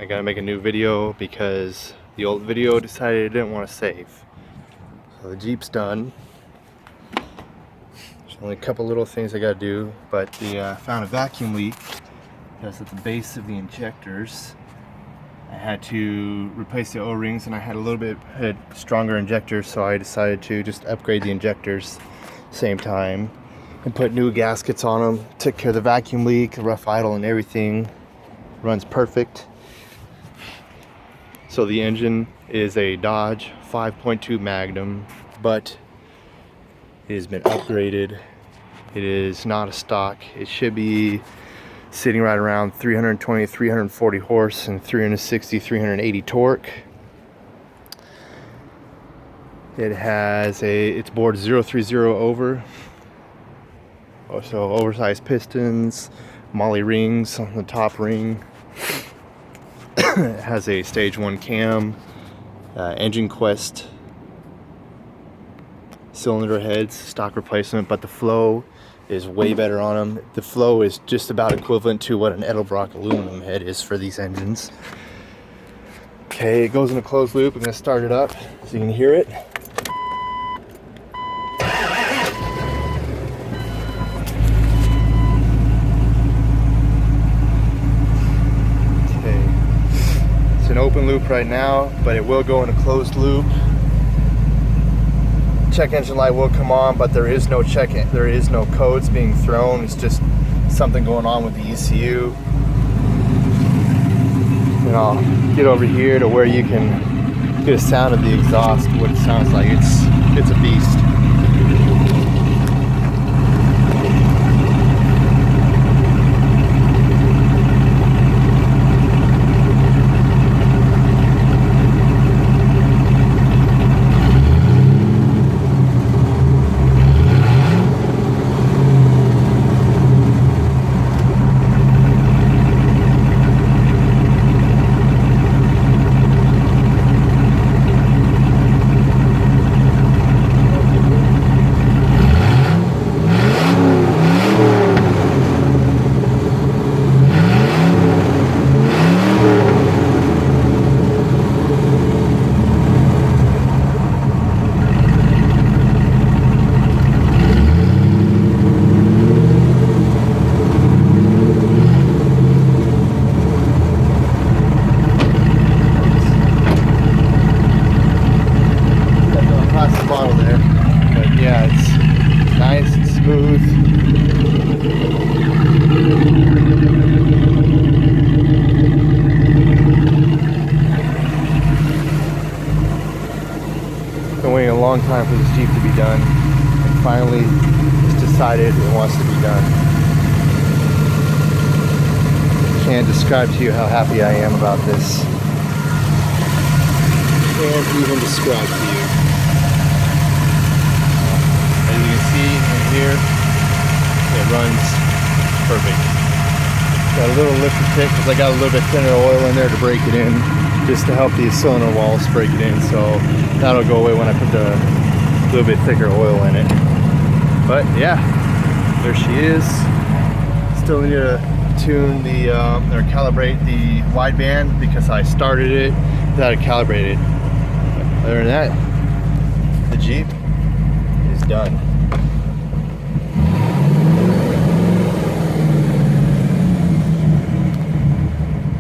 I gotta make a new video because the old video decided it didn't want to save. So the Jeep's done. There's only a couple little things I gotta do, but the found a vacuum leak that's at the base of the injectors. I had to replace the O-rings, and I had a little bit stronger injectors, so I decided to just upgrade the injectors same time and put new gaskets on them. Took care of the vacuum leak, the rough idle, and everything. Runs perfect. So the engine is a Dodge 5.2 Magnum, but it has been upgraded. It is not a stock. It should be sitting right around 320, 340 horse and 360, 380 torque. It has it's bored 030 over. So oversized pistons, Molly rings on the top ring. It has a stage 1 cam, engine quest, cylinder heads, stock replacement, but the flow is way better on them. The flow is just about equivalent to what an Edelbrock aluminum head is for these engines. Okay, it goes in a closed loop. I'm going to start it up so you can hear it. An open loop right now, but it will go in a closed loop. Check engine light will come on, but there is no codes being thrown. It's just something going on with the ECU. And I'll get over here to where you can get a sound of the exhaust, what it sounds like. It's a beast. Been waiting a long time for this Jeep to be done, and finally it's decided it wants to be done. Can't describe to you how happy I am about this. Can't even describe to you. As you can see in here, it runs perfect. Got a little lifter tick because I got a little bit thinner oil in there to break it in, just to help these cylinder walls break it in. So that'll go away when I put the little bit thicker oil in it. But yeah, there she is. Still need to tune the or calibrate the wideband because I started it without it calibrated. Other than that, the Jeep is done.